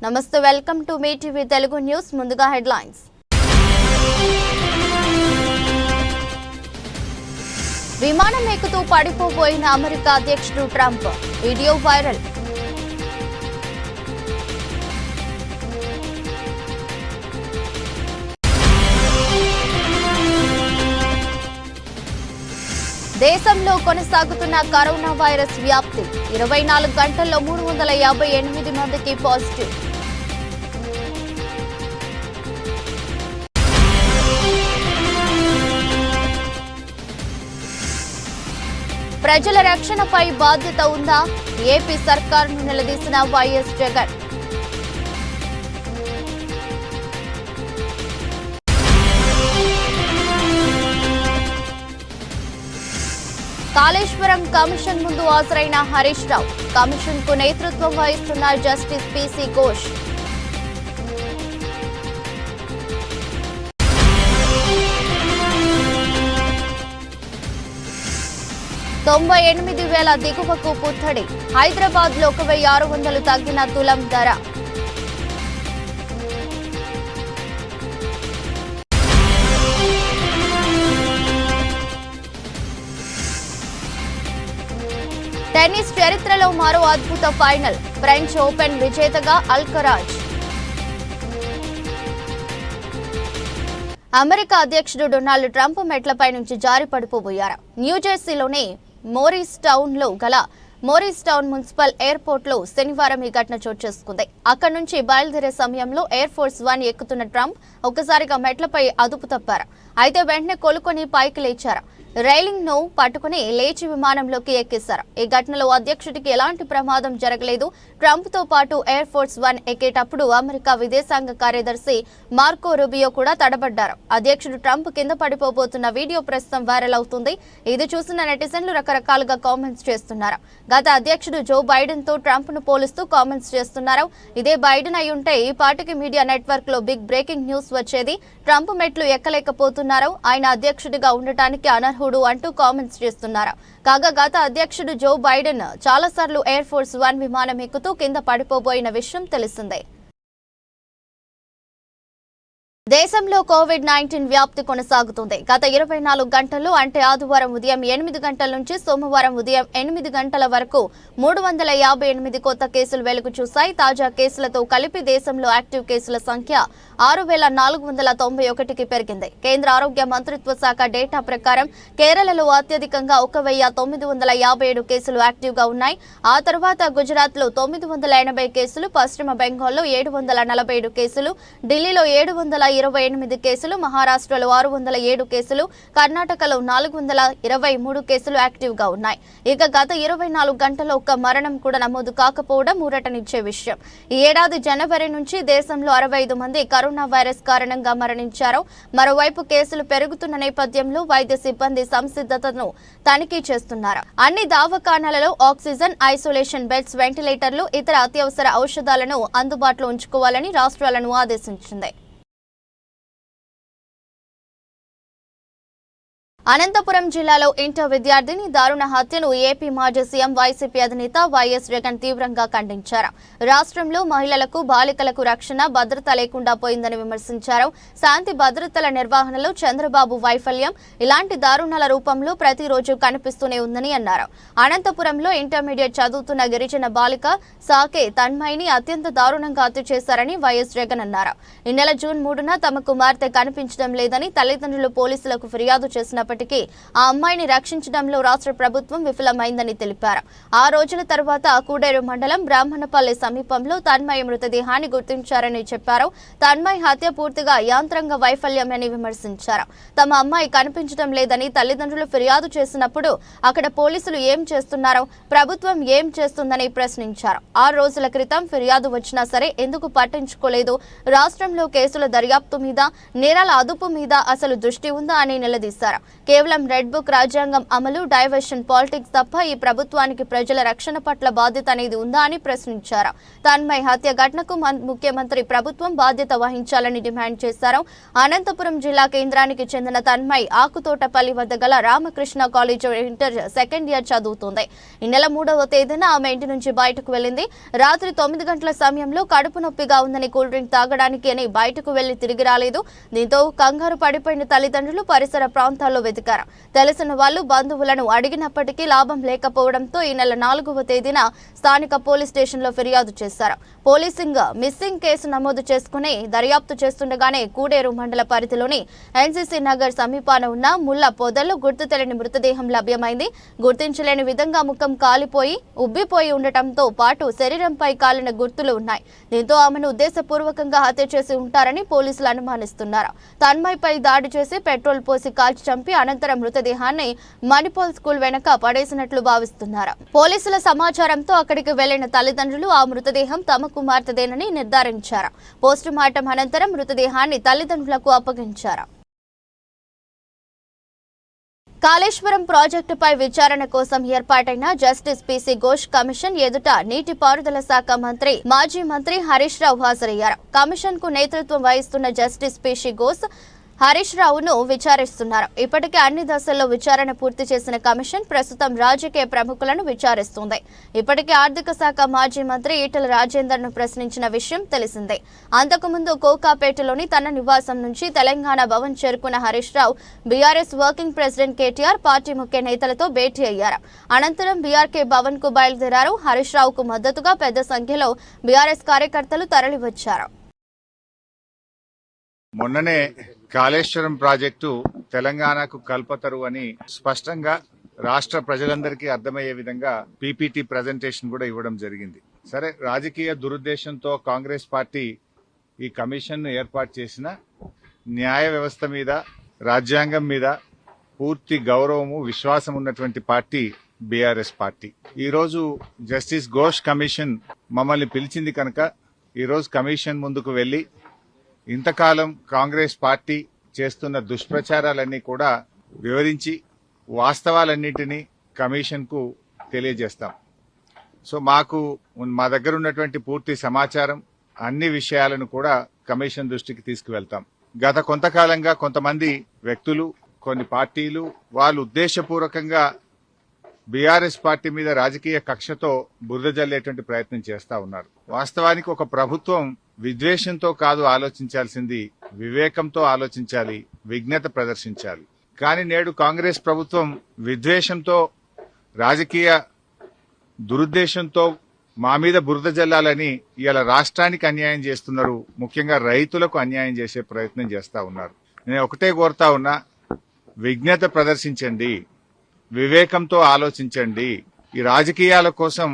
నమస్తే, welcome to me TV Telugu news. ముందుగా headlines. విమానం ఎక్కుతూ పడిపోబోయిన అమెరికా అధ్యక్షుడు ట్రంప్, వీడియో వైరల్. దేశంలో కొనసాగుతున్న కరోనా వైరస్ వ్యాప్తి, 24 గంటల్లో 358 మందికి పాజిటివ్. ప్రజల రక్షణపై బాధ్యత ఉందా? ఏపీ సర్కారును నిలదీసిన వైఎస్ జగన్. కాళేశ్వరం కమిషన్ ముందు హాజరైన హరీష్ రావు, కమిషన్ కు నేతృత్వం వహిస్తున్న జస్టిస్ పీసీ ఘోష్. తొంభై 98,000 దిగువకు పుత్తడి, హైదరాబాద్ లో 1,600 తగ్గిన తులం ధర. టెన్నిస్ చరిత్రలో మరో అద్భుత ఫైనల్, ఫ్రెంచ్ ఓపెన్ విజేతగా అల్కరాజ్. అమెరికా అధ్యక్షుడు డొనాల్డ్ ట్రంప్ మెట్లపై నుంచి జారి పడిపోబోయారు. న్యూజెర్సీలోని మోరిస్ టౌన్ లో గల మోరిస్ టౌన్ మున్సిపల్ ఎయిర్పోర్ట్ లో శనివారం ఈ ఘటన చోటు చేసుకుంది. అక్కడి నుంచి బయలుదేరే సమయంలో ఎయిర్ ఫోర్స్ 1 ఎక్కుతున్న ట్రంప్ ఒక్కసారిగా మెట్లపై అదుపు తప్పారు. అయితే వెంటనే కోలుకొని పైకి లేచారు. రైలింగ్ ను పట్టుకుని లేచి విమానంలోకి ఎక్కేశారు. ఈ ఘటనలో అధ్యక్షుడికి ఎలాంటి ప్రమాదం జరగలేదు. ట్రంప్ తో పాటు ఎయిర్ ఫోర్స్ 1 ఎక్కేటప్పుడు అమెరికా విదేశాంగ కార్యదర్శి మార్కో రూబియో కూడా తడబడ్డారు. అధ్యక్షుడు ట్రంప్ కింద పడిపోబోతున్న వీడియో ప్రస్తుతం వైరల్ అవుతుంది. ఇది చూసిన నెటిజన్లు రకరకాలుగా కామెంట్స్ చేస్తున్నారు. గత అధ్యక్షుడు జో బైడెన్ తో ట్రంప్ ను పోలుస్తూ కామెంట్స్ చేస్తున్నారు. ఇదే బైడెన్ అయి ఉంటే ఈ పార్టీకి మీడియా నెట్వర్క్ లో బిగ్ బ్రేకింగ్ న్యూస్ వచ్చేది. ట్రంప్ మెట్లు ఎక్కలేకపోతున్నారు, ఆయన అధ్యక్షుడిగా ఉండటానికి అనర్హుడు అంటూ కామెంట్స్ చేస్తున్నారు. కాగా గత అధ్యక్షుడు జో బైడెన్ చాలాసార్లు ఎయిర్ ఫోర్స్ 1 విమానం ఎక్కుతూ కింద పడిపోబోయిన విషయం తెలిసిందే. దేశంలో కోవిడ్-19 వ్యాప్తి కొనసాగుతుంది. గత 24 గంటల్లో అంటే ఆదివారం ఉదయం 8 గంటల నుంచి సోమవారం ఉదయం 8 గంటల వరకు 358 కొత్త కేసులు వెలుగు చూశాయి. తాజా కేసులతో కలిపి దేశంలో యాక్టివ్ కేసుల సంఖ్య 6,491కి పెరిగింది. కేంద్ర ఆరోగ్య మంత్రిత్వ శాఖ డేటా ప్రకారం కేరళలో అత్యధికంగా 1,957 కేసులు యాక్టివ్ గా ఉన్నాయి. ఆ తర్వాత గుజరాత్ లో 980 కేసులు, పశ్చిమ బెంగాల్లో 747 కేసులు, ఢిల్లీలో 728 కేసులు, మహారాష్ట్రలో 607 కేసులు, కర్ణాటకలో 423 కేసులు యాక్టివ్ గా ఉన్నాయి. ఇక గత 24 గంటల్లో ఒక్క మరణం కూడా నమోదు కాకపోవడం ఊరటనిచ్చే విషయం. ఈ ఏడాది జనవరి నుంచి దేశంలో 65 మంది కరోనా వైరస్ కారణంగా మరణించారు. మరోవైపు కేసులు పెరుగుతున్న నేపథ్యంలో వైద్య సిబ్బంది సంసిద్ధతను తనిఖీ చేస్తున్నారు. అన్ని దవాఖానాలలో ఆక్సిజన్, ఐసోలేషన్ బెడ్స్, వెంటిలేటర్లు, ఇతర అత్యవసర ఔషధాలను అందుబాటులో ఉంచుకోవాలని రాష్ట్రాలను ఆదేశించింది. అనంతపురం జిల్లాలో ఇంటర్ విద్యార్థిని దారుణ హత్యను ఏపీ మాజీ సీఎం వైసీపీ అధినేత వైఎస్ జగన్ తీవ్రంగా ఖండించారు. రాష్ట్రంలో మహిళలకు, బాలికలకు రక్షణ, భద్రత లేకుండా పోయిందని విమర్శించారు. శాంతి భద్రతల నిర్వహణలో చంద్రబాబు వైఫల్యం ఇలాంటి దారుణాల రూపంలో ప్రతిరోజు కనిపిస్తూనే ఉందని అన్నారు. అనంతపురంలో ఇంటర్మీడియట్ చదువుతున్న గిరిజన బాలిక సాకే తన్మయిని అత్యంత దారుణంగా హత్య చేశారని వైఎస్ జగన్ అన్నారు. ఈ నెల జూన్ 3న తమ కుమార్తె కనిపించడం లేదని తల్లిదండ్రులు పోలీసులకు ఫిర్యాదు చేసినప్పటికీ ఆ అమ్మాయిని రక్షించడంలో రాష్ట్ర ప్రభుత్వం విఫలమైందని తెలిపారు. ఆ రోజుల తర్వాత కూడేరు మండలం బ్రాహ్మణపల్లి సమీపంలో తన్మయి మృతదేహాన్ని గుర్తించారని చెప్పారు. తన్మయి హత్య పూర్తిగా యాంత్రంగ వైఫల్యమని విమర్శించారు. తమ అమ్మాయి కనిపించడం లేదని తల్లిదండ్రులు ఫిర్యాదు చేసినప్పుడు అక్కడ పోలీసులు ఏం చేస్తున్నారో, ప్రభుత్వం ఏం చేస్తుందని ప్రశ్నించారు. 6 రోజుల క్రితం ఫిర్యాదు వచ్చినా సరే ఎందుకు పట్టించుకోలేదు? రాష్ట్రంలో కేసుల దర్యాప్తు మీద, నేరాల అదుపు మీద అసలు దృష్టి ఉందా అని నిలదీశారు. కేవలం రెడ్ బుక్ రాజ్యాంగం అమలు, డైవర్షన్ పాలిటిక్స్ తప్ప ఈ ప్రభుత్వానికి ప్రజల రక్షణ పట్ల బాధ్యత అనేది ఉందా అని ప్రశ్నించారు. తన్మయ్ హత్య ఘటనకు ముఖ్యమంత్రి ప్రభుత్వం బాధ్యత వహించాలని డిమాండ్ చేశారు. అనంతపురం జిల్లా కేంద్రానికి చెందిన తన్మయ్ ఆకుతోటపల్లి వద్ద గల Ramakrishna college inter second year చదువుతోంది. ఈ నెల 3వ తేదీన ఆమె ఇంటి నుంచి బయటకు వెళ్లింది. రాత్రి 9 గంటల సమయంలో కడుపు నొప్పిగా ఉందని కూల్ డ్రింక్ తాగడానికి అని బయటకు వెళ్లి తిరిగి రాలేదు. దీంతో కంగారు పడిపోయిన తల్లిదండ్రులు పరిసర ప్రాంతాల్లో వెతికారు. తెలిసిన వాళ్లు బంధువులను అడిగినప్పటికీ లాభం లేకపోవడంతో ఈ నెల 4వ తేదీన స్థానిక పోలీస్ స్టేషన్లో ఫిర్యాదు చేశారు. పోలీసింగ్ మిస్సింగ్ కేసు నమోదు చేసుకుని దర్యాప్తు చేస్తుండగానే కూడేరు మండల పరిధిలోని ఎన్సీసీ నగర్ సమీపాన ఉన్న ముళ్ల పొదల్లో గుర్తు తెలియని మృతదేహం లభ్యమైంది. గుర్తించలేని విధంగా ముఖం కాలిపోయి ఉబ్బిపోయి ఉండటంతో పాటు శరీరంపై కాలిన గుర్తులు ఉన్నాయి. దీంతో ఆమెను ఉద్దేశపూర్వకంగా హత్య చేసి ఉంటారని పోలీసులు అనుమానిస్తున్నారు. తన్మయ్పై దాడి చేసి పెట్రోల్ పోసి కాల్చి చంపి అనంతరం మృతదేహాన్ని మణిపాల్ స్కూల్ వెనక పడేసినట్లు భావిస్తున్నారు. పోలీసుల సమాచారంతో అక్కడికి వెళ్లిన తల్లిదండ్రులు ఆ మృతదేహం తమ కుమార్తెదేనని నిర్ధారించారు. పోస్టుమార్టం అనంతరం మృతదేహాన్ని తల్లిదండ్రులకు అప్పగించారు. కాళేశ్వరం ప్రాజెక్టుపై విచారణ కోసం ఏర్పాటైన జస్టిస్ పీసీ ఘోష్ కమిషన్ ఎదుట నీటిపారుదల శాఖ మంత్రి మాజీ మంత్రి హరీష్ రావు హాజరయ్యారు. కమిషన్ కు నేతృత్వం వహిస్తున్న జస్టిస్ పీసీ ఘోష్ హరీష్ రావును విచారిస్తున్నారు. ఇప్పటికే అన్ని దశల్లో విచారణ పూర్తి చేసిన కమిషన్ ప్రస్తుతం రాజకీయ ప్రముఖులను విచారిస్తుంది. ఇప్పటికే ఆర్థిక శాఖ మాజీ మంత్రి ఈటెల రాజేందర్ ను ప్రశ్నించిన విషయం తెలిసిందే. అంతకుముందు కోకాపేటలోని తన నివాసం నుంచి తెలంగాణ భవన్ చేరుకున్న Harish Rao BRS working president KTR, party ముఖ్య నేతలతో భేటీ అయ్యారు. అనంతరం బీఆర్కే భవన్ కు బయలుదేరారు. హరీష్ రావుకు మద్దతుగా పెద్ద సంఖ్యలో బీఆర్ఎస్ కార్యకర్తలు తరలివచ్చారు. మొన్ననే కాళేశ్వరం ప్రాజెక్టు తెలంగాణకు కల్పతరు అని స్పష్టంగా రాష్ట్ర ప్రజలందరికీ అర్థమయ్యే విధంగా పీపీటీ ప్రజెంటేషన్ కూడా ఇవ్వడం జరిగింది. సరే, రాజకీయ దురుద్దేశంతో కాంగ్రెస్ పార్టీ ఈ కమిషన్ను ఏర్పాటు చేసిన న్యాయ వ్యవస్థ మీద, రాజ్యాంగం మీద పూర్తి గౌరవము, విశ్వాసం ఉన్నటువంటి పార్టీ బీఆర్ఎస్ పార్టీ. ఈరోజు జస్టిస్ ఘోష్ కమిషన్ మమ్మల్ని పిలిచింది కనుక ఈరోజు కమిషన్ ముందుకు వెళ్లి ఇంతకాలం కాంగ్రెస్ పార్టీ చేస్తున్న దుష్ప్రచారాలన్నీ కూడా వివరించి వాస్తవాలన్నింటినీ కమిషన్ కు తెలియజేస్తాం. సో మా దగ్గర ఉన్నటువంటి పూర్తి సమాచారం, అన్ని విషయాలను కూడా కమిషన్ దృష్టికి తీసుకువెళ్తాం. గత కొంతకాలంగా కొంతమంది వ్యక్తులు, కొన్ని పార్టీలు వాళ్ళు ఉద్దేశపూర్వకంగా బీఆర్ఎస్ పార్టీ మీద రాజకీయ కక్షతో బురద జల్లేటువంటి ప్రయత్నం చేస్తా ఉన్నారు. వాస్తవానికి ఒక ప్రభుత్వం విద్వేషంతో కాదు ఆలోచించాల్సింది, వివేకంతో ఆలోచించాలి, విజ్ఞత ప్రదర్శించాలి. కానీ నేడు కాంగ్రెస్ ప్రభుత్వం విద్వేషంతో, రాజకీయ దురుద్దేశంతో మా మీద బురద జల్లాలని ఇవాళ రాష్ట్రానికి అన్యాయం చేస్తున్నారు. ముఖ్యంగా రైతులకు అన్యాయం చేసే ప్రయత్నం చేస్తా ఉన్నారు. నేను ఒకటే కోరుతా ఉన్నా, విజ్ఞత ప్రదర్శించండి, వివేకంతో ఆలోచించండి. ఈ రాజకీయాల కోసం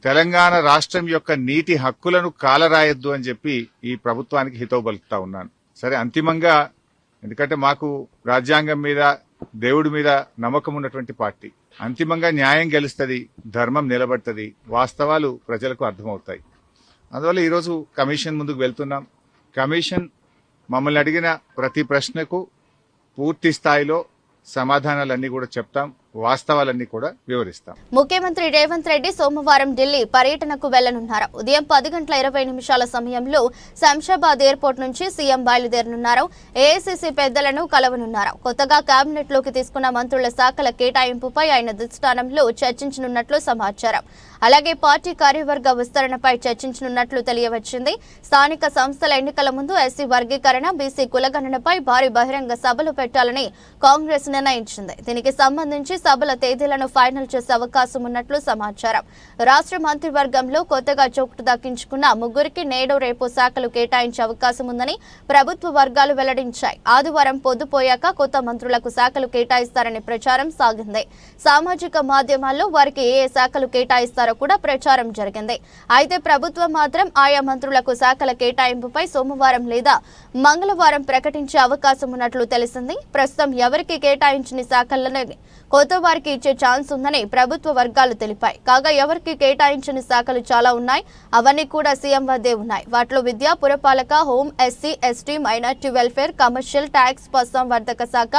తెలంగాణ రాష్ట్రం యొక్క నీటి హక్కులను కాలరాయొద్దు అని చెప్పి ఈ ప్రభుత్వానికి హితవు పలుకుతా ఉన్నాను. సరే, అంతిమంగా ఎందుకంటే మాకు రాజ్యాంగం మీద, దేవుడి మీద నమ్మకం ఉన్నటువంటి పార్టీ, అంతిమంగా న్యాయం గెలుస్తుంది, ధర్మం నిలబడుతుంది, వాస్తవాలు ప్రజలకు అర్థమవుతాయి. అందువల్ల ఈరోజు కమిషన్ ముందుకు వెళ్తున్నాం. కమిషన్ మమ్మల్ని అడిగిన ప్రతి ప్రశ్నకు పూర్తి స్థాయిలో సమాధానాలన్నీ కూడా చెప్తాం, వాస్తవాలన్నీ కూడా వివరిస్తాం. ముఖ్యమంత్రి రేవంత్ రెడ్డి సోమవారం ఢిల్లీ పర్యటనకు వెళ్లనున్నారు. ఉదయం 10:20 సమయంలో శంషాబాద్ ఎయిర్పోర్ట్ నుంచి సీఎం బయలుదేరనున్నారు. ఏఐసీసీ పెద్దలను కలవనున్నారు. కొత్తగా కేబినెట్ లోకి తీసుకున్న మంత్రుల శాఖల కేటాయింపుపై ఆయన దిష్టానంలో చర్చించనున్నట్లు సమాచారం. అలాగే పార్టీ కార్యవర్గ విస్తరణపై చర్చించనున్నట్లు తెలియవచ్చింది. స్థానిక సంస్థల ఎన్నికల ముందు ఎస్సీ వర్గీకరణ, బీసీ కులగణనపై భారీ బహిరంగ సభలు పెట్టాలని కాంగ్రెస్ నిర్ణయించింది. దీనికి సంబంధించి సభల తేదీలను ఫైనల్ చేసే అవకాశం ఉన్నట్లు సమాచారం. రాష్ట్ర మంత్రివర్గంలో కొత్తగా చోటు దక్కించుకున్న ముగ్గురికి నేడు రేపు శాఖలు కేటాయించే అవకాశం ఉందని ప్రభుత్వ వర్గాలు వెల్లడించాయి. ఆదివారం పొద్దుపోయాక కొత్త మంత్రులకు శాఖలు కేటాయిస్తారనే ప్రచారం సాగింది. సామాజిక మాధ్యమాల్లో వారికి ఏ శాఖలు కేటాయిస్తారో కూడా ప్రచారం జరిగింది. అయితే ప్రభుత్వం మాత్రం ఆయా మంత్రులకు శాఖల కేటాయింపుపై సోమవారం లేదా మంగళవారం ప్రకటించే అవకాశం ఉన్నట్లు తెలిసింది. ప్రస్తుతం ఎవరికి కేటాయించిన శాఖలను కొత్త వారికి ఇచ్చే ఛాన్స్ ఉందని ప్రభుత్వ వర్గాలు తెలిపాయి. కాగా ఎవరికి కేటాయించని శాఖలు చాలా ఉన్నాయి. అవన్నీ కూడా సీఎం వద్దే ఉన్నాయి. వాటిలో విద్య, పురపాలక, home, SC, ST, minority welfare, commercial, tax, పశుసంవర్ధక శాఖ,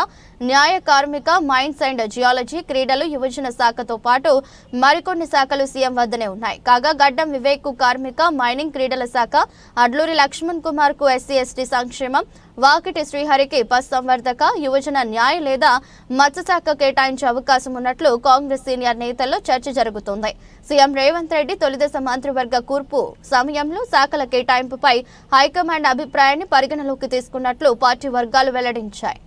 న్యాయ, కార్మిక, మైన్స్ అండ్ జియాలజీ, క్రీడలు, యువజన శాఖతో పాటు మరికొన్ని శాఖలు సీఎం వద్దనే ఉన్నాయి. కాగా గడ్డం వివేక్ కు కార్మిక, మైనింగ్, క్రీడల శాఖ, అడ్లూరి లక్ష్మణ్ కుమార్ కు ఎస్సీ, ఎస్టీ సంక్షేమం, వాకిటి శ్రీహరికి పశుసంవర్ధక, యువజన, న్యాయ లేదా మత్స్యశాఖ కేటాయించే అవకాశం ఉన్నట్లు కాంగ్రెస్ సీనియర్ నేతల్లో చర్చ జరుగుతోంది. సీఎం రేవంత్ రెడ్డి తొలిదశ మంత్రివర్గ కూర్పు సమయంలో శాఖల కేటాయింపుపై హైకమాండ్ అభిప్రాయాన్ని పరిగణలోకి తీసుకున్నట్లు పార్టీ వర్గాలు వెల్లడించాయి.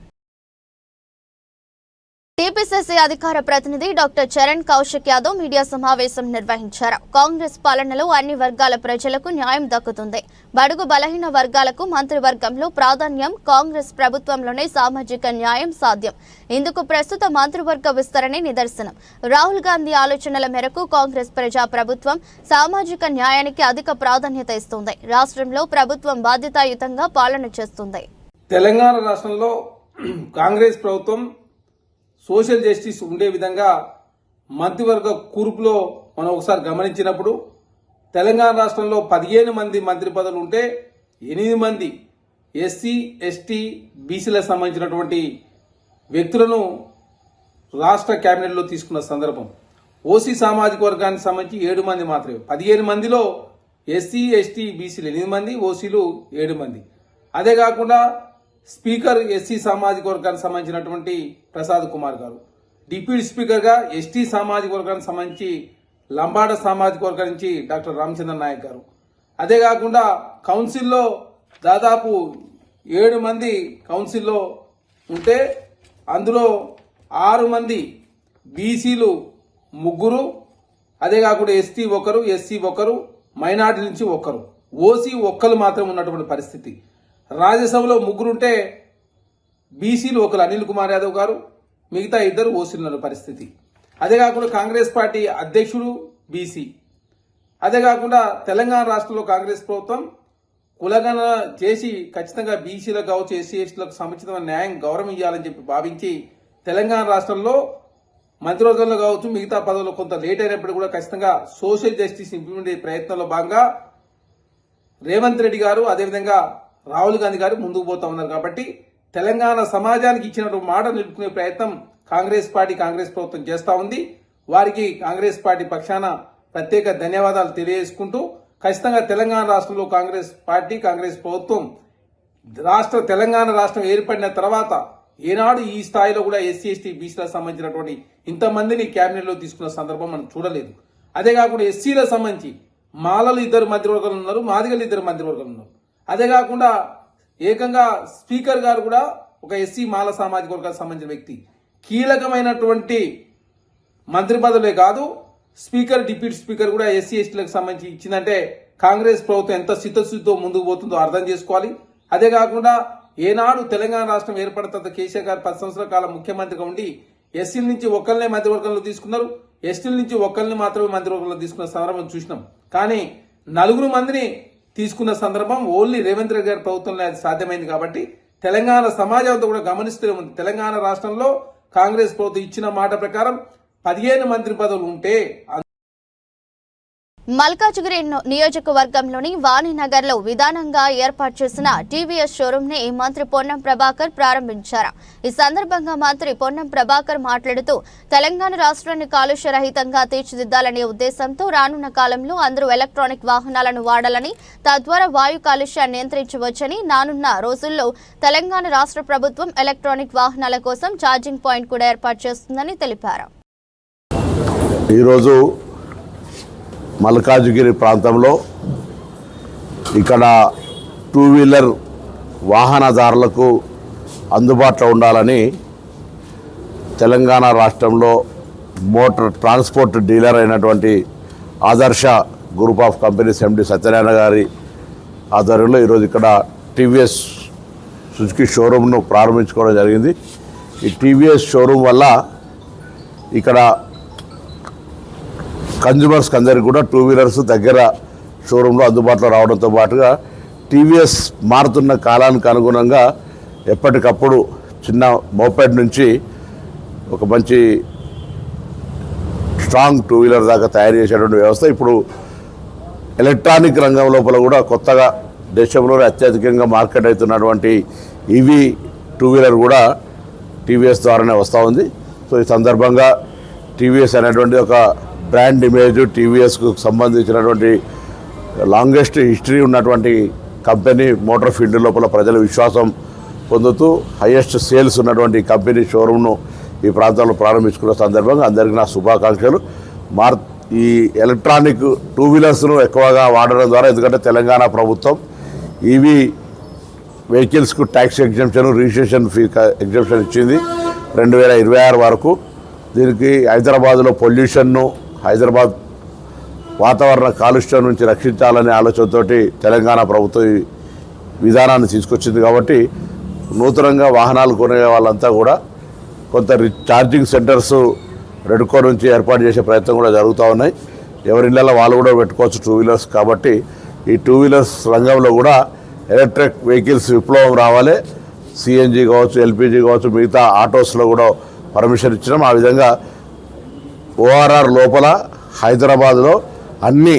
టీపీసీసీ అధికార ప్రతినిధి డాక్టర్ చరణ్ కౌశిక్ యాదవ్ మీడియా సమావేశం నిర్వహించారు. కాంగ్రెస్ పాలనలో అన్ని వర్గాల ప్రజలకు న్యాయం దక్కుతుంది. బడుగు బలహీన వర్గాలకు మంత్రివర్గంలో ప్రాధాన్యం. కాంగ్రెస్ ప్రభుత్వంలోనే సామాజిక న్యాయం సాధ్యం. ఇందుకు ప్రస్తుత మంత్రివర్గ విస్తరణే నిదర్శనం. రాహుల్ గాంధీ ఆలోచనల మేరకు కాంగ్రెస్ ప్రజా ప్రభుత్వం సామాజిక న్యాయానికి అధిక ప్రాధాన్యత ఇస్తుంది. రాష్ట్రంలో ప్రభుత్వం బాధ్యతాయుతంగా పాలన చేస్తుంది. తెలంగాణ రాష్ట్రంలో కాంగ్రెస్ ప్రభుత్వం సోషల్ జస్టిస్ ఉండే విధంగా మంత్రివర్గ కూర్పులో మనం ఒకసారి గమనించినప్పుడు తెలంగాణ రాష్ట్రంలో 15 మంది మంత్రి పదవులు ఉంటే 8 మంది ఎస్సీ, ఎస్టీ, బీసీలకు సంబంధించినటువంటి వ్యక్తులను రాష్ట్ర కేబినెట్లో తీసుకున్న సందర్భం. ఓసీ సామాజిక వర్గానికి సంబంధించి 7 మంది మాత్రమే. 15 మందిలో ఎస్సీ, ఎస్టీ, బీసీలు 8 మంది, ఓసీలు 7 మంది. అదే కాకుండా స్పీకర్ ఎస్సీ సామాజిక వర్గానికి సంబంధించినటువంటి ప్రసాద్ కుమార్ గారు, డిప్యూటీ స్పీకర్గా ఎస్టీ సామాజిక వర్గానికి సంబంధించి లంబాడ సామాజిక వర్గం నుంచి డాక్టర్ రామచంద్ర నాయక్ గారు. అదే కాకుండా కౌన్సిల్లో దాదాపు 7 మంది కౌన్సిల్లో ఉంటే అందులో 6 మంది బీసీలు 3, అదే కాకుండా ఎస్టీ 1, ఎస్సీ 1, మైనార్టీ నుంచి 1, ఓసీ 1 మాత్రం ఉన్నటువంటి పరిస్థితి. రాజ్యసభలో 3 ఉంటే బీసీలు 1 అనిల్ కుమార్ యాదవ్ గారు, మిగతా 2 ఓసీలు పరిస్థితి. అదే కాకుండా కాంగ్రెస్ పార్టీ అధ్యక్షుడు బీసీ. అదే కాకుండా తెలంగాణ రాష్ట్రంలో కాంగ్రెస్ ప్రభుత్వం కులగణన చేసి ఖచ్చితంగా బీసీలకు కావచ్చు, ఎస్సీ, ఎస్టీలకు సముచితమైన న్యాయం గౌరవం ఇవ్వాలని చెప్పి భావించి తెలంగాణ రాష్ట్రంలో మంత్రివర్గంలో కావచ్చు మిగతా పదవులు కొంత లేట్ అయినప్పుడు కూడా ఖచ్చితంగా సోషల్ జస్టిస్ ఇంప్లిమెంట్ చేసే ప్రయత్నంలో భాగంగా రేవంత్ రెడ్డి గారు అదేవిధంగా రాహుల్ గాంధీ గారు ముందుకు పోతా ఉన్నారు. కాబట్టి తెలంగాణ సమాజానికి ఇచ్చినటువంటి మాట నిలుపుకునే ప్రయత్నం కాంగ్రెస్ పార్టీ, కాంగ్రెస్ ప్రభుత్వం చేస్తా ఉంది. వారికి కాంగ్రెస్ పార్టీ పక్షాన ప్రత్యేక ధన్యవాదాలు తెలియజేసుకుంటూ ఖచ్చితంగా తెలంగాణ రాష్ట్రంలో కాంగ్రెస్ పార్టీ, కాంగ్రెస్ ప్రభుత్వం తెలంగాణ రాష్ట్రం ఏర్పడిన తర్వాత ఏనాడు ఈ స్థాయిలో కూడా ఎస్సీ, ఎస్టీ, బీసీలకు సంబంధించినటువంటి ఇంతమందిని కేబినెట్లో తీసుకున్న సందర్భం మనం చూడలేదు. అదే కాకుండా ఎస్సీలకు సంబంధించి మాలలు 2 మంత్రివర్గాలు ఉన్నారు, మాదిగలు 2 మంత్రివర్గాలు ఉన్నారు. అదే కాకుండా ఏకంగా స్పీకర్ గారు కూడా ఒక ఎస్సీ మాల సామాజిక వర్గానికి సంబంధించిన వ్యక్తి. కీలకమైనటువంటి మంత్రి పదవులే కాదు, స్పీకర్, డిప్యూటీ స్పీకర్ కూడా ఎస్సీ, ఎస్టీలకు సంబంధించి ఇచ్చిందంటే కాంగ్రెస్ ప్రభుత్వం ఎంత చిత్తశుద్ధితో ముందుకు పోతుందో అర్థం చేసుకోవాలి. అదే కాకుండా ఏనాడు తెలంగాణ రాష్ట్రం ఏర్పడిన తర్వాత కేసీఆర్ గారు 10 సంవత్సరాల కాలం ముఖ్యమంత్రిగా ఉండి ఎస్సీల నుంచి 1 మంత్రివర్గంలో తీసుకున్నారు, ఎస్టీల నుంచి 1 మాత్రమే మంత్రివర్గంలో తీసుకున్న సందర్భం చూసినాం. కానీ 4 మందిని తీసుకున్న సందర్భం ఓన్లీ రేవంత్ రెడ్డి గారి ప్రభుత్వంలో అది సాధ్యమైంది. కాబట్టి తెలంగాణ సమాజంతో కూడా గమనిస్తూనే ఉంది. తెలంగాణ రాష్ట్రంలో కాంగ్రెస్ ప్రభుత్వం ఇచ్చిన మాట ప్రకారం 15 మంత్రి పదవులు ఉంటే మల్కాజ్గిరి నియోజకవర్గంలోని వాణినగర్లో విధానంగా ఏర్పాటు చేసిన టీవీఎస్ షోరూమ్ ని మంత్రి పొన్నం ప్రభాకర్ ప్రారంభించారు. ఈ సందర్భంగా మంత్రి పొన్నం ప్రభాకర్ మాట్లాడుతూ తెలంగాణ రాష్ట్రాన్ని కాలుష్య రహితంగా తీర్చిదిద్దాలనే ఉద్దేశంతో రానున్న కాలంలో అందరూ ఎలక్ట్రానిక్ వాహనాలను వాడాలని, తద్వారా వాయు కాలుష్యాన్ని నియంత్రించవచ్చని, రానున్న రోజుల్లో తెలంగాణ రాష్ట్ర ప్రభుత్వం ఎలక్ట్రానిక్ వాహనాల కోసం ఛార్జింగ్ పాయింట్ కూడా ఏర్పాటు చేస్తుందని తెలిపారు. ఈరోజు మల్కాజ్గిరి ప్రాంతంలో ఇక్కడ 2 వీలర్ వాహనదారులకు అందుబాటులో ఉండాలని తెలంగాణ రాష్ట్రంలో మోటార్ ట్రాన్స్పోర్ట్ డీలర్ అయినటువంటి ఆదర్శ గ్రూప్ ఆఫ్ కంపెనీస్ ఎండి సత్యనారాయణ గారి ఆధ్వర్యంలో ఈరోజు ఇక్కడ టీవీఎస్ సుజుకి షోరూమ్ను ప్రారంభించుకోవడం జరిగింది. ఈ టీవీఎస్ షోరూమ్ వల్ల ఇక్కడ కన్జ్యూమర్స్కి అందరికీ కూడా 2 వీలర్స్ దగ్గర షోరూంలో అందుబాటులో రావడంతో పాటుగా టీవీఎస్ మారుతున్న కాలానికి అనుగుణంగా ఎప్పటికప్పుడు చిన్న మోపెడ్ నుంచి ఒక మంచి స్ట్రాంగ్ టూ వీలర్ దాకా తయారు చేసేటువంటి వ్యవస్థ ఇప్పుడు ఎలక్ట్రానిక్ రంగం లోపల కూడా కొత్తగా దేశంలోనే అత్యధికంగా మార్కెట్ అవుతున్నటువంటి ఈవీ టూ వీలర్ కూడా టీవీఎస్ ద్వారానే వస్తూ ఉంది. సో ఈ సందర్భంగా టీవీఎస్ అనేటువంటి ఒక బ్రాండ్ ఇమేజ్, టీవీఎస్కు సంబంధించినటువంటి లాంగెస్ట్ హిస్టరీ ఉన్నటువంటి కంపెనీ మోటార్ ఫీల్డ్ లోపల ప్రజల విశ్వాసం పొందుతూ హైయెస్ట్ సేల్స్ ఉన్నటువంటి కంపెనీ షోరూమ్ను ఈ ప్రాంతంలో ప్రారంభించుకున్న సందర్భంగా అందరికీ నా శుభాకాంక్షలు. ఈ ఎలక్ట్రానిక్ టూ వీలర్స్ను ఎక్కువగా వాడడం ద్వారా, ఎందుకంటే తెలంగాణ ప్రభుత్వం ఈవీ వెహికల్స్కు tax exemption, registration fee exemption ఇచ్చింది 2026 వరకు. దీనికి హైదరాబాద్లో పొల్యూషన్ను, హైదరాబాద్ వాతావరణ కాలుష్యం నుంచి రక్షించాలనే ఆలోచనతో తెలంగాణ ప్రభుత్వం ఈ విధానాన్ని తీసుకొచ్చింది. కాబట్టి నూతనంగా వాహనాలు కొనే వాళ్ళంతా కూడా కొంత ఛార్జింగ్ సెంటర్స్ రెడ్కో నుంచి ఏర్పాటు చేసే ప్రయత్నం కూడా జరుగుతూ ఉన్నాయి. ఎవరి ఇళ్లలో వాళ్ళు కూడా పెట్టుకోవచ్చు టూ వీలర్స్. కాబట్టి ఈ టూ వీలర్స్ రంగంలో కూడా ఎలక్ట్రిక్ వెహికల్స్ విప్లవం రావాలి. సిఎన్జి కావచ్చు, ఎల్పిజి కావచ్చు, మిగతా ఆటోస్లో కూడా పర్మిషన్ ఇచ్చినాం. ఆ విధంగా ఓఆర్ఆర్ లోపల హైదరాబాద్లో అన్ని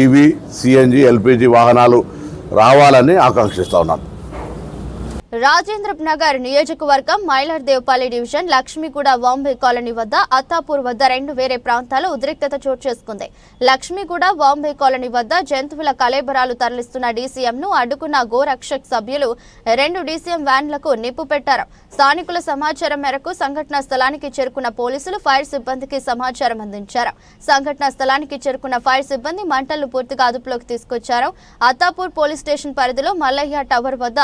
ఈవీ, సిఎన్జి, ఎల్పిజి వాహనాలు రావాలని ఆకాంక్షిస్తూ ఉన్నాను. రాజేంద్ర నగర్ నియోజకవర్గం మైలార్దేవపల్లి డివిజన్ లక్ష్మీగూడ వాంబే కాలనీ వద్ద అత్తాపూర్ వద్ద 2 వేరే ప్రాంతాల్లో ఉద్రిక్తత చోటు చేసుకుంది. లక్ష్మీగూడ వాంబే కాలనీ వద్ద జంతువుల కళేబరాలు తరలిస్తున్న డీసీఎంను అడ్డుకున్న గోరక్షక్ సభ్యులు 2 డీసీఎం వ్యాన్లకు నిప్పు పెట్టారు. స్థానికుల సమాచారం మేరకు సంఘటనా స్థలానికి చేరుకున్న పోలీసులు ఫైర్ సిబ్బందికి సమాచారం అందించారు. సంఘటనా స్థలానికి చేరుకున్న ఫైర్ సిబ్బంది మంటలను పూర్తిగా అదుపులోకి తీసుకొచ్చారు. అత్తాపూర్ పోలీస్ స్టేషన్ పరిధిలో మల్లయ్య టవర్ వద్ద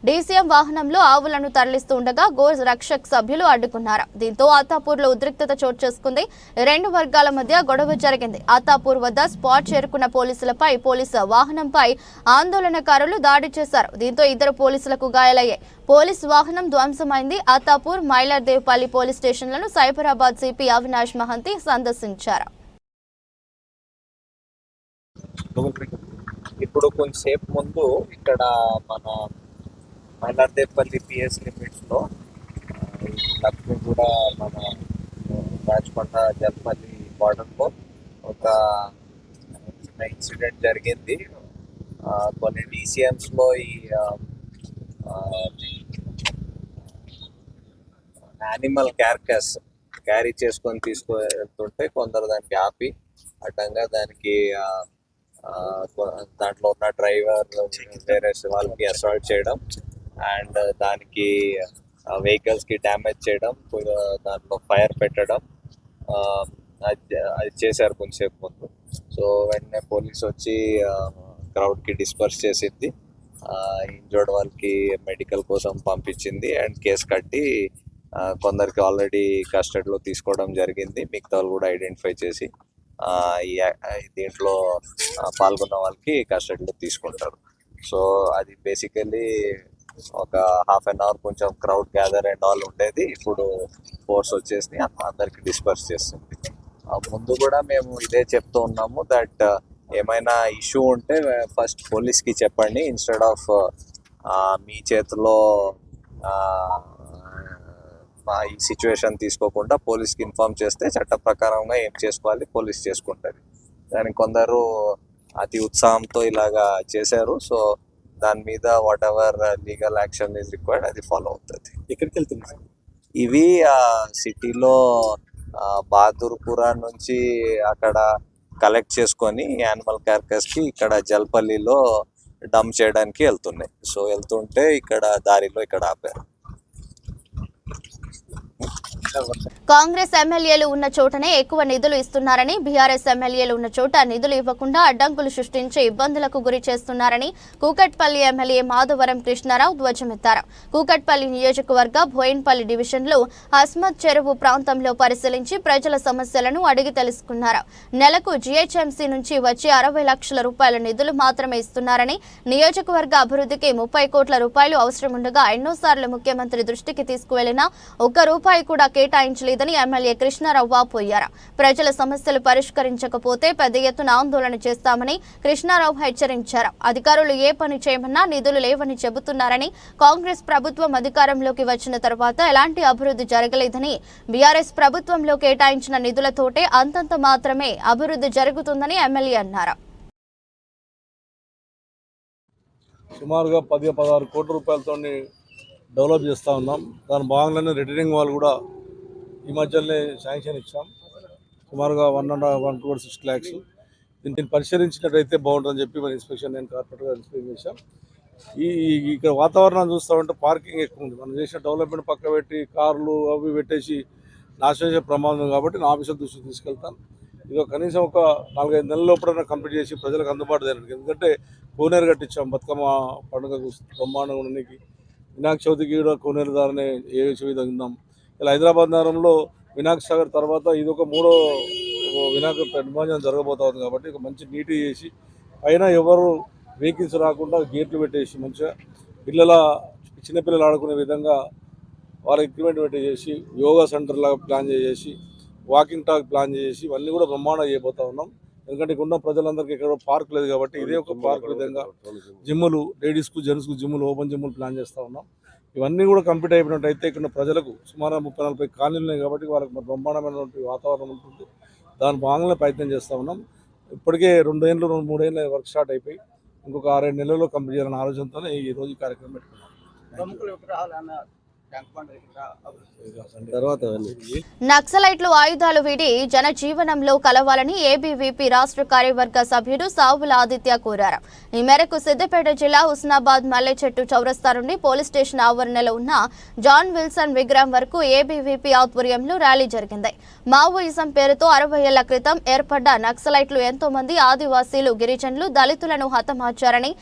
డీసీఎం వాహనంలో ఆవులను తరలిస్తూ ఉండగా గో రక్షక్ సభ్యులు అడ్డుకున్నారు. దీంతో అత్తాపూర్ లో ఉద్రిక్తత చోటు చేసుకుంది. 2 వర్గాల మధ్య గొడవ జరిగింది. అత్తాపూర్ వద్ద స్పాట్ చేరుకున్న పోలీసులపై పోలీసు వాహనంపై ఆందోళనకారులు దాడి చేశారు. దీంతో 2 పోలీసులకు గాయాలయ్యాయి. పోలీసు వాహనం ధ్వంసమైంది. అత్తాపూర్, మైలార్దేవపల్లి పోలీస్ స్టేషన్లను సైబరాబాద్ సిపి అవినాష్ మహంతి సందర్శించారు. ఇప్పుడు కొంచెంసేపు ముందు ఇక్కడ మన మైలార్దేవపల్లి పిఎస్ లిమిట్స్లో లక్ష్మీగూడ, మన రాజకొండ, జల్పల్లి బార్డర్లో ఒక చిన్న ఇన్సిడెంట్ జరిగింది. కొన్ని డీసీఎంస్లో ఈ యానిమల్ క్యార్కస్ క్యారీ చేసుకొని తీసుకెళ్తుంటే కొందరు దానికి ఆపి అడ్డంగా దానికి దాంట్లో ఉన్న డ్రైవర్ వేరే వాళ్ళకి అసాల్ట్ చేయడం అండ్ దానికి వెహికల్స్కి డ్యామేజ్ చేయడం, దాంట్లో ఫైర్ పెట్టడం అది చేశారు కొంచెంసేపు ముందు. సో వెంటనే పోలీస్ వచ్చి క్రౌడ్కి డిస్పర్స్ చేసింది. ఇంజర్డ్ వాళ్ళకి మెడికల్ కోసం పంపించింది అండ్ కేసు కట్టి కొందరికి ఆల్రెడీ కస్టడీలో తీసుకోవడం జరిగింది. మిగతా వాళ్ళు కూడా ఐడెంటిఫై చేసి దీంట్లో పాల్గొన్న వాళ్ళకి కస్టడీలో తీసుకుంటారు. సో అది బేసికలీ ఒక హాఫ్ అన్ అవర్ కొంచెం క్రౌడ్ గ్యాదర్ అండ్ ఆల్ ఉండేది. ఇప్పుడు ఫోర్స్ వచ్చేసి అందరికి డిస్పర్స్ చేస్తుంది. ముందు కూడా మేము ఇదే చెప్తూ ఉన్నాము దట్ ఏమైనా ఇష్యూ ఉంటే ఫస్ట్ పోలీస్కి చెప్పండి. ఇన్స్టెడ్ ఆఫ్ మీ చేతిలో ఈ సిచ్యువేషన్ తీసుకోకుండా పోలీస్కి ఇన్ఫార్మ్ చేస్తే చట్ట ప్రకారంగా ఏం చేసుకోవాలి పోలీస్ చేసుకుంటుంది. దానికి కొందరు అతి ఉత్సాహంతో ఇలాగా చేశారు. సో దాని మీద what ever legal action is required అది ఫాలో అవుతుంది. ఎక్కడికి వెళ్తుంది? ఇవి సిటీలో బహదూర్పుర నుంచి అక్కడ కలెక్ట్ చేసుకొని యానిమల్ కార్కస్కి ఇక్కడ జల్పల్లిలో డంప్ చేయడానికి వెళ్తున్నాయి. సో వెళ్తుంటే ఇక్కడ దారిలో ఇక్కడ ఆపారు. కాంగ్రెస్ ఎమ్మెల్యేలు ఉన్న చోటనే ఎక్కువ నిధులు ఇస్తున్నారని, బీఆర్ఎస్ ఎమ్మెల్యేలు ఉన్న చోట నిధులు ఇవ్వకుండా అడ్డంకులు సృష్టించి ఇబ్బందులకు గురి చేస్తున్నారని కూకట్పల్లి ఎమ్మెల్యే మాధవరం కృష్ణారావు ధ్వజమెత్తారు. కూకట్పల్లి నియోజకవర్గ బోయిన్పల్లి డివిజన్లో అస్మత్ చెరువు ప్రాంతంలో పరిశీలించి ప్రజల సమస్యలను అడిగి తెలుసుకున్నారు. నెలకు జీహెచ్ఎంసీ నుంచి వచ్చే 60 లక్షల రూపాయల నిధులు మాత్రమే ఇస్తున్నారని, నియోజకవర్గ అభివృద్ధికి 30 కోట్ల రూపాయలు అవసరం ఉండగా ఎన్నోసార్లు ముఖ్యమంత్రి దృష్టికి తీసుకువెళ్లినా ఒక్క రూపాయి కూడా కేటాయించలేదని ఎమ్మెల్యే కృష్ణారావు వాపోయారు. ప్రజల సమస్యలు పరిష్కరించకపోతే పెద్ద ఎత్తున ఆందోళన చేస్తామని కృష్ణారావు హెచ్చరించారు. అధికారులు ఏ పని చేయమన్నా నిధులు లేవని చెబుతున్నారని, కాంగ్రెస్ ప్రభుత్వం అధికారంలోకి వచ్చిన తర్వాత ఎలాంటి అభివృద్ధి జరగలేదని, బీఆర్ఎస్ ప్రభుత్వంలో కేటాయించిన నిధులతోటే అంతంత మాత్రమే అభివృద్ధి జరుగుతుందని ఎమ్మెల్యే అన్నారు. సుమారుగా 10-16 కోట్ల రూపాయలతో డెవలప్ చేస్తూ ఉన్నాం. దాని భాగంగానే రిటర్నింగ్ వాళ్ళు కూడా ఈ మధ్యలోనే శాంక్షన్ ఇచ్చాం. సుమారుగా 1.6 lakhs. దీన్ని పరిశీలించినట్టయితే బాగుంటుందని చెప్పి మన ఇన్స్పెక్షన్ నేను కార్పొరేట్గా ఇన్స్పెక్షన్ చేశాం. ఇక్కడ వాతావరణం చూస్తామంటే పార్కింగ్ ఎక్కువ ఉంది. మనం చేసిన డెవలప్మెంట్ పక్క పెట్టి కార్లు అవి పెట్టేసి నాశనం చేసే ప్రమాదం కాబట్టి నా ఆఫీసర్ దృష్టికి తీసుకెళ్తాను. ఇది కనీసం ఒక 4-5 నెలల లోపల కంప్లీట్ చేసి ప్రజలకు అందుబాటు చేయడానికి. ఎందుకంటే కోనేరు కట్టించాం బతుకమ్మ పండుగకు బ్రహ్మాండంగా ఉండడానికి. వినాయక చవితికి కూడా కోనేరు ద్వారానే ఏ విధంగా ఉందాం. ఇలా హైదరాబాద్ నగరంలో వినాయక సాగర్ తర్వాత ఇది ఒక 3వ వినాయక నిర్మాణం జరగబోతుంది. కాబట్టి ఒక మంచి నీటి చేసి పైన ఎవరు వెహికల్స్ రాకుండా గేట్లు పెట్టేసి మంచిగా చిన్నపిల్లలు ఆడుకునే విధంగా వాళ్ళ ఎక్విప్మెంట్ పెట్టేసి యోగా సెంటర్ లాగా ప్లాన్ చేసి వాకింగ్ ట్రాక్ ప్లాన్ చేసి ఇవన్నీ కూడా బ్రహ్మాండంగా చేయబోతా ఉన్నాం. ఎందుకంటే ఇక్కడ ఉన్న ప్రజలందరికీ ఎక్కడ పార్క్ లేదు కాబట్టి ఇదే ఒక పార్క్ విధంగా జిమ్ములు, లేడీస్కు జెంట్స్కు జిమ్ములు, ఓపెన్ జిమ్ములు ప్లాన్ చేస్తూ ఉన్నాం. ఇవన్నీ కూడా కంప్లీట్ అయిపోయినట్టయితే ఇక్కడ ప్రజలకు సుమారు 30-40 కాలనీలు ఉన్నాయి కాబట్టి వాళ్ళకి బ్రహ్మాండమైనటువంటి వాతావరణం ఉంటుంది. దాని భాగంగా ప్రయత్నం చేస్తూ ఉన్నాం. ఇప్పటికే 2 ఏళ్ళు 3 ఏళ్ళ వర్క్ స్టార్ట్ అయిపోయి ఇంకొక 6-7 నెలల్లో కంప్లీట్ చేయాలనే ఆలోచనతోనే ఈరోజు ఈ కార్యక్రమం పెట్టుకున్నాం. నక్సలైట్లు ఆయుధాలు వీడి జనజీవనంలో కలవాలని ఏబీవీపీ రాష్ట్ర కార్యవర్గ సభ్యుడు సావుల ఆదిత్య కోరారు. ఈ మేరకు సిద్దిపేట జిల్లా హుస్నాబాద్ మల్లెచెట్టు చౌరస్తా నుండి పోలీస్ స్టేషన్ ఆవరణలో ఉన్న జాన్ విల్సన్ విగ్రహం వరకు ఏబీవీపీ ఆధ్వర్యంలో ర్యాలీ జరిగింది. మావోయిజం పేరుతో 60 ఏళ్ల క్రితం ఏర్పడ్డ నక్సలైట్లు ఎంతో మంది ఆదివాసీలు, గిరిజనులు, దళితులను హతమార్చారని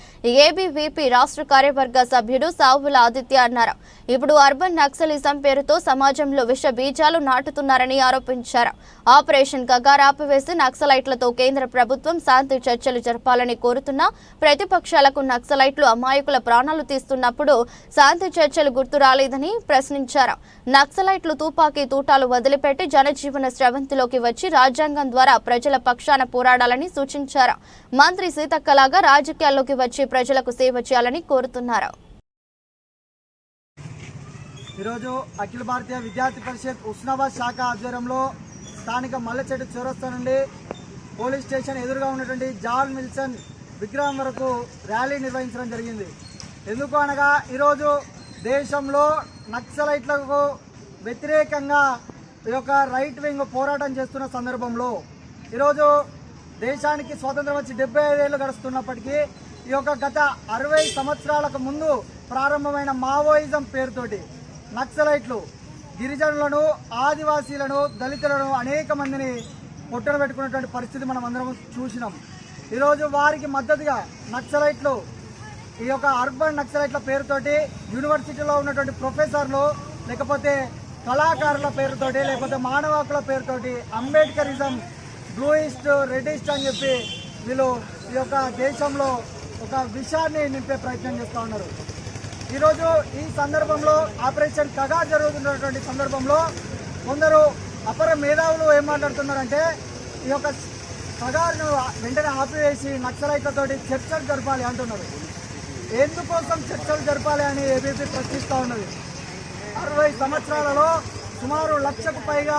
ఏబీవీపీ రాష్ట్ర కార్యవర్గ సభ్యుడు సావుల ఆదిత్య అన్నారు. ఇప్పుడు అర్బన్ నక్సలిజం పేరుతో సమాజంలో విష బీజాలు నాటుతున్నారని ఆరోపించారు. ఆపరేషన్ కగార్ ఆపివేసి నక్సలైట్లతో కేంద్ర ప్రభుత్వం శాంతి చర్చలు జరపాలని కోరుతున్నా ప్రతిపక్షాలకు నక్సలైట్లు అమాయకుల ప్రాణాలు తీస్తున్నప్పుడు శాంతి చర్చలు గుర్తు రాలేదని ప్రశ్నించారు. నక్సలైట్లు తుపాకీ తూటాలు వదిలిపెట్టి జనజీవన స్రవంతిలోకి వచ్చి రాజ్యాంగం ద్వారా ప్రజల పక్షాన పోరాడాలని సూచించారు. మంత్రి సీతక్కలాగా రాజకీయాల్లోకి వచ్చి ప్రజలకు సేవ చేయాలని కోరుతున్నారు. ఈరోజు అఖిల భారతీయ విద్యార్థి పరిషత్ హుస్నాబాద్ శాఖ ఆధ్వర్యంలో స్థానిక మల్లెచెట్టు చౌరస్తా నుండి పోలీస్ స్టేషన్ ఎదురుగా ఉన్నటువంటి జాన్ విల్సన్ విగ్రహం వరకు ర్యాలీ నిర్వహించడం జరిగింది. ఎందుకు అనగా ఈరోజు దేశంలో నక్సలైట్లకు వ్యతిరేకంగా ఈ యొక్క రైట్ వింగ్ పోరాటం చేస్తున్న సందర్భంలో ఈరోజు దేశానికి స్వాతంత్రం వచ్చి 75 ఏళ్ళు గడుస్తున్నప్పటికీ ఈ యొక్క గత 60 సంవత్సరాలకు ముందు ప్రారంభమైన మావోయిజం పేరుతోటి నక్సలైట్లు గిరిజనులను, ఆదివాసీలను, దళితులను అనేక మందిని పొట్టన పెట్టుకున్నటువంటి పరిస్థితి మనం అందరం చూసినాం. ఈరోజు వారికి మద్దతుగా నక్సలైట్లు ఈ యొక్క అర్బన్ నక్సలైట్ల పేరుతోటి యూనివర్సిటీలో ఉన్నటువంటి ప్రొఫెసర్లు, లేకపోతే కళాకారుల పేరుతోటి, లేకపోతే మానవ హక్కుల పేరుతోటి అంబేద్కరిజం, బ్లూయిస్ట్, రెడ్డిస్ట్ అని చెప్పి వీళ్ళు ఈ యొక్క దేశంలో ఒక విషయాన్ని నింపే ప్రయత్నం చేస్తూ ఉన్నారు. ఈరోజు ఈ సందర్భంలో ఆపరేషన్ కగార్ జరుగుతున్నటువంటి సందర్భంలో కొందరు అపర మేధావులు ఏం మాట్లాడుతున్నారంటే ఈ యొక్క కగార్ను వెంటనే ఆపివేసి నక్సలైట్లతోటి చర్చలు జరపాలి అంటున్నారు. ఎందుకోసం చర్చలు జరపాలి అని ఏబీపీ ప్రశ్నిస్తూ ఉన్నది. 60 సంవత్సరాలలో సుమారు 1,00,000కు పైగా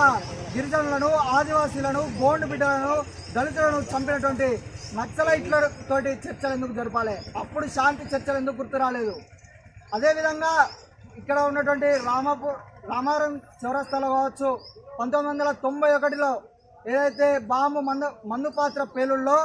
గిరిజనులను, ఆదివాసీలను, గోండు బిడ్డలను, దళితులను చంపినటువంటి నక్సలైట్లతోటి చర్చలు ఎందుకు జరపాలి? అప్పుడు శాంతి చర్చలు ఎందుకు గుర్తు రాలేదు? అదేవిధంగా ఇక్కడ ఉన్నటువంటి రామారం చౌరస్తాలో కావచ్చు, 1991లో ఏదైతే బాంబు మందు పాత్ర పేలుల్లో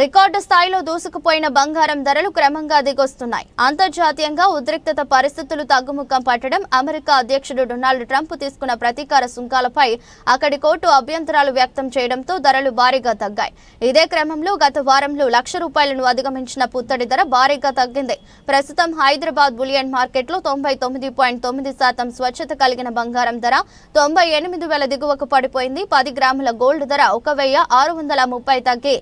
రికార్డు స్థాయిలో దూసుకుపోయిన బంగారం ధరలు క్రమంగా దిగొస్తున్నాయి. అంతర్జాతీయంగా ఉద్రిక్తత పరిస్థితులు తగ్గుముఖం పట్టడం, అమెరికా అధ్యక్షుడు డొనాల్డ్ ట్రంప్ తీసుకున్న ప్రతీకార సుంకాలపై అక్కడి కోర్టు అభ్యంతరాలు వ్యక్తం చేయడంతో ధరలు భారీగా తగ్గాయి. ఇదే క్రమంలో గత వారంలో ₹1,00,000 అధిగమించిన పుత్తడి ధర భారీగా తగ్గింది. ప్రస్తుతం హైదరాబాద్ బులియన్ మార్కెట్లో 99.9% స్వచ్ఛత కలిగిన బంగారం ధర 98,000 దిగువకు పడిపోయింది. 10 గ్రాముల గోల్డ్ ధర 1,630 తగ్గి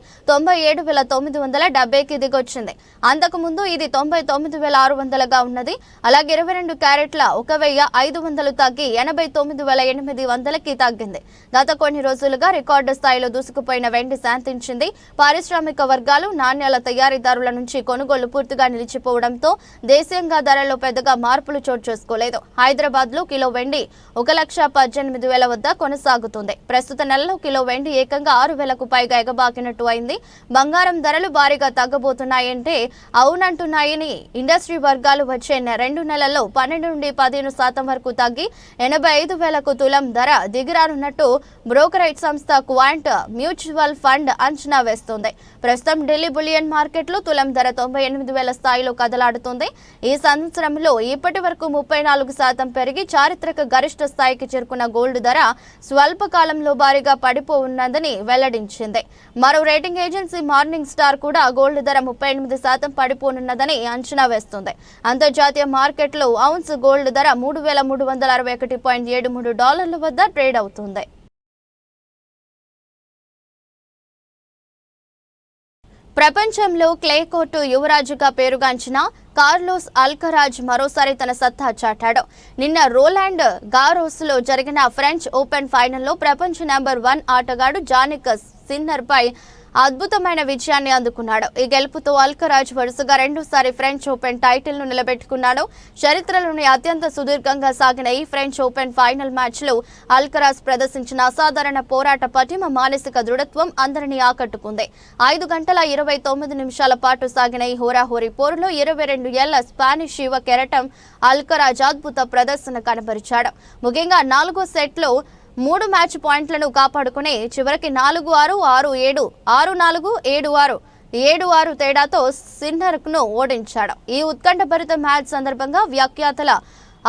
97,970కి దిగొచ్చింది. అంతకుముందు ఇది 99,600గా ఉన్నది. అలాగే 22 క్యారెట్ల 1,500 తగ్గి 89,800కి తగ్గింది. గత కొన్ని రోజులుగా రికార్డు స్థాయిలో దూసుకుపోయిన వెండి శాంతించింది. పారిశ్రామిక వర్గాలు, నాణ్యాల తయారీదారుల నుంచి కొనుగోలు పూర్తిగా నిలిచిపోవడంతో దేశీయంగా ధరల్లో పెద్దగా మార్పులు చోటు చేసుకోలేదు. హైదరాబాద్ లో కిలో వెండి 1,18,000 వద్ద కొనసాగుతుంది. ప్రస్తుత నెలలో కిలో వెండి ఏకంగా 6,000కు పైగా ఎగబాకినట్టు అయింది. బంగారం ధరలు భారీగా తగ్గబోతున్నాయంటే అవునంటున్నాయని ఇండస్ట్రీ వర్గాలు వచ్చే 2 నెలల్లో 12 నుండి 15% వరకు తగ్గి 85,000కు తులం ధర దిగిరానున్నట్టు బ్రోకరేజ్ సంస్థ క్వాంట్ మ్యూచువల్ ఫండ్ అంచనా వేస్తోంది. ప్రస్తుతం ఢిల్లీ బులియన్ మార్కెట్లో తులం ధర 98,000 స్థాయిలో కదలాడుతుంది. ఈ సంవత్సరంలో ఇప్పటి వరకు 34% పెరిగి చారిత్రక గరిష్ట స్థాయికి చేరుకున్న గోల్డ్ ధర స్వల్ప కాలంలో భారీగా పడిపోనున్నదని వెల్లడించింది. మరో రేటింగ్ ఏజెన్సీ మార్నింగ్ స్టార్ కూడా గోల్డ్ ధర 38% పడిపోనున్నదని అంచనా వేస్తుంది. అంతర్జాతీయ మార్కెట్లో ఔన్స్ గోల్డ్ ధర $3,361.73 వద్ద ట్రేడ్ అవుతుంది. ప్రపంచంలో క్లే కోర్టు యువరాజుగా పేరుగాంచిన కార్లోస్ అల్కరాజ్ మరోసారి తన సత్తా చాటాడు. నిన్న రోలాండ్ గారోస్ లో జరిగిన ఫ్రెంచ్ ఓపెన్ ఫైనల్లో ప్రపంచ నెంబర్ 1 ఆటగాడు జానిక్ సిన్నర్ పై అద్భుతమైన విజయాన్ని అందుకున్నాడు. ఈ గెలుపుతో అల్కరాజ్ వరుసగా రెండోసారి ఫ్రెంచ్ ఓపెన్ టైటిల్ ను నిలబెట్టుకున్నాడు. చరిత్రలోని అత్యంత సుదీర్ఘంగా సాగిన ఈ ఫ్రెంచ్ ఓపెన్ ఫైనల్ మ్యాచ్ లో అల్కరాజ్ ప్రదర్శించిన అసాధారణ పోరాట పటిమ, మానసిక దృఢత్వం అందరినీ ఆకట్టుకుంది. 5 గంటల 29 నిమిషాల పాటు సాగిన ఈ హోరాహోరీ పోరులో 22 ఏళ్ల స్పానిష్ యువ కెరటం అల్కరాజ్ అద్భుత ప్రదర్శన కనబరిచాడు. ముఖ్యంగా 4వ సెట్లో 3 మ్యాచ్ పాయింట్లను కాపాడుకుని చివరికి 4-6, 6-7, 6-4, 7-6, 7-6 తేడాతో సిన్నర్ను ఓడించాడు. ఈ ఉత్కంఠభరిత మ్యాచ్ సందర్భంగా వ్యాఖ్యాతల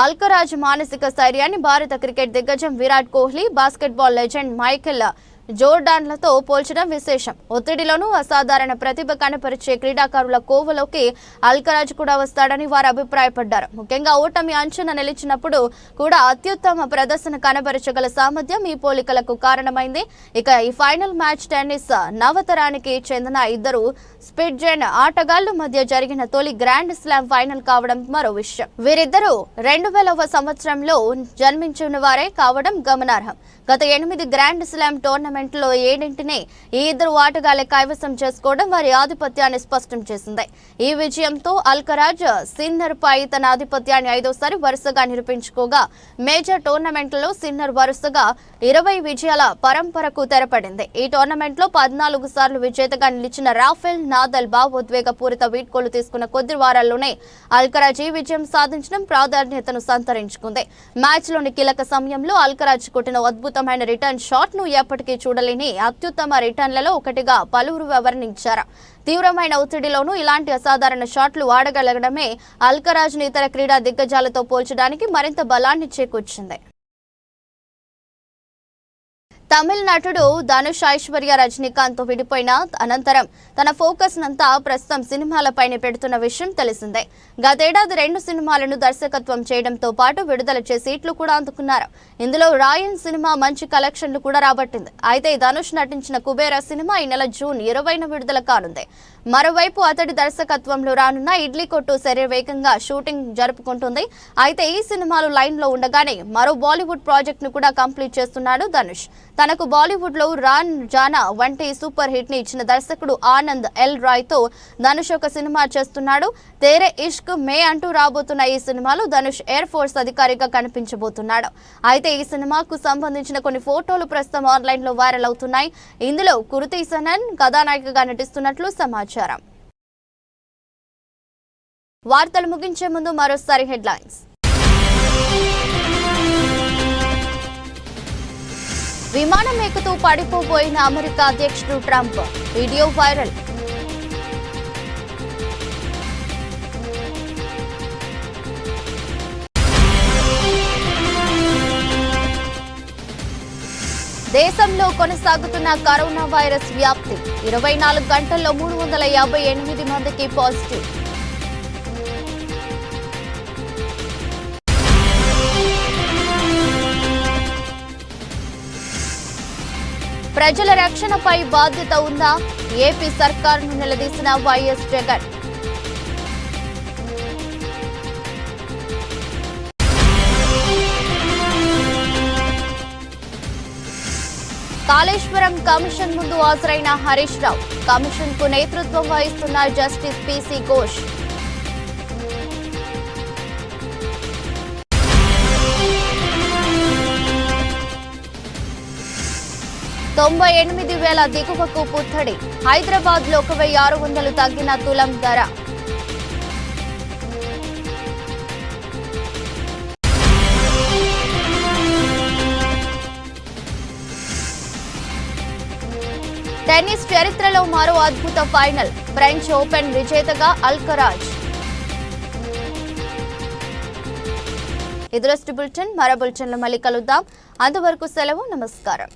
అల్కరాజ్ మానసిక స్థైర్యాన్ని భారత క్రికెట్ దిగ్గజం Virat Kohli, basketball legend Michael జోర్డాన్లతో పోల్చడం విశేషం. ఒత్తిడిలోనూ అసాధారణ ప్రతిభ కనపరిచే క్రీడాకారుల కోవలోకి అల్కరాజ్ కూడా వస్తాడని వారు అభిప్రాయపడ్డారు. ముఖ్యంగా ఓటమి అంచున నిలిచినప్పుడు కూడా అత్యుత్తమ ప్రదర్శన కనబరచగల సామర్థ్యం ఈ పోలికలకు కారణమైంది. ఇక ఈ ఫైనల్ మ్యాచ్ టెన్నిస్ నవతరానికి చెందిన ఇద్దరు స్పిట్జెన్ ఆటగాళ్ల మధ్య జరిగిన తొలి గ్రాండ్ స్లామ్ ఫైనల్ కావడం మరో విషయం. వీరిద్దరూ 2000వ సంవత్సరంలో జన్మించిన వారే కావడం గమనార్హం. గత 8 గ్రాండ్ స్లామ్ టోర్నమెంట్లో 7 ఈ ఇద్దరు ఆటగాళ్లే కైవసం చేసుకోవడం వారి ఆధిపత్యాన్ని స్పష్టం చేసింది. ఈ విజయంతో అల్కరాజ్ సిన్నర్ పై తన ఆధిపత్యాన్ని 5వసారి వరుసగా నిరూపించుకోగా మేజర్ టోర్నమెంట్లలో సిన్నర్ వరుసగా 20 విజయాల పరంపరకు తెరపడింది. ఈ టోర్నమెంట్లో 14 సార్లు విజేతగా నిలిచిన రాఫెల్ నాదల్ భావోద్వేగపూరిత వీడ్కోలు తీసుకున్న కొద్ది వారాల్లోనే అల్కరాజ్ ఈ విజయం సాధించడం ప్రాధాన్యతను సంతరించుకుంది. మ్యాచ్లోని కీలక సమయంలో అల్కరాజ్ కొట్టిన అద్భుతమైన రిటర్న్ షాట్ ను ఎప్పటికీ చూడలేని అత్యుత్తమ రిటర్న్లలో ఒకటిగా పలువురు వర్ణించారు. తీవ్రమైన ఒత్తిడిలోనూ ఇలాంటి అసాధారణ షాట్లు ఆడగలగడమే అల్కరాజ్ ని ఇతర క్రీడా దిగ్గజాలతో పోల్చడానికి మరింత బలాన్ని చేకూర్చింది. తమిళ నటుడు ధనుష్, ఐశ్వర్య, రజనీకాంత్ తో విడిపోయిన అనంతరం తన ఫోకస్ నంతా ప్రస్తుతం సినిమాలపైనే పెడుతున్న విషయం తెలిసిందే. గతేడాది 2 సినిమాలను దర్శకత్వం చేయడంతో పాటు విడుదల చేసి హిట్లు కూడా అందుకున్నారు. ఇందులో రాయన్ సినిమా మంచి కలెక్షన్లు కూడా రాబట్టింది. అయితే ధనుష్ నటించిన కుబేరా సినిమా ఈ నెల జూన్ 20న విడుదల కానుంది. మరోవైపు అతడి దర్శకత్వంలో రానున్న ఇడ్లీ కొట్టు శరవేగంగా షూటింగ్ జరుపుకుంటుంది. అయితే ఈ సినిమాలు లైన్ లో ఉండగానే మరో బాలీవుడ్ ప్రాజెక్ట్ ను కూడా కంప్లీట్ చేస్తున్నాడు ధనుష్. తనకు బాలీవుడ్ లో రాన్ జానా వంటి సూపర్ హిట్ ని ఇచ్చిన దర్శకుడు ఆనంద్ ఎల్ రాయ్ తో ధనుష్ ఒక సినిమా చేస్తున్నాడు. తేరే ఇష్క్ మే అంటూ రాబోతున్న ఈ సినిమాలో ధనుష్ ఎయిర్ ఫోర్స్ అధికారిగా కనిపించబోతున్నాడు. అయితే ఈ సినిమాకు సంబంధించిన కొన్ని ఫోటోలు ప్రస్తుతం ఆన్లైన్ లో వైరల్ అవుతున్నాయి. ఇందులో కృతి సనన్ కథానాయికగా నటిస్తున్నట్లు సమాచారం. వార్తలు ముగించే ముందు మరోసారి హెడ్లైన్స్. విమానం ఎక్కుతూ పడిపోబోయిన అమెరికా అధ్యక్షుడు ట్రంప్, వీడియో వైరల్. దేశంలో కొనసాగుతున్న కరోనా వైరస్ వ్యాప్తి, 24 గంటల్లో 358 మందికి పాజిటివ్. ప్రజల రక్షణపై బాధ్యత ఉందా? ఏపీ సర్కారును నిలదీసిన వైఎస్ జగన్. కాళేశ్వరం కమిషన్ ముందు హాజరైన హరీష్ రావు. కమిషన్ కు నేతృత్వం వహిస్తున్న జస్టిస్ పిసి ఘోష్. తొంభై 98,000 దిగువకు పుత్తడి. హైదరాబాద్ లో 1,600 తగ్గిన తులం ధర. టెన్నిస్ చరిత్రలో మరో అద్భుత ఫైనల్. ఫ్రెంచ్ ఓపెన్ విజేతగా అల్కరాజ్. ఇది బులెటిన్. మరో బులెటిన్లో మళ్ళీ కలుద్దాం. అంతవరకు సెలవు. నమస్కారం.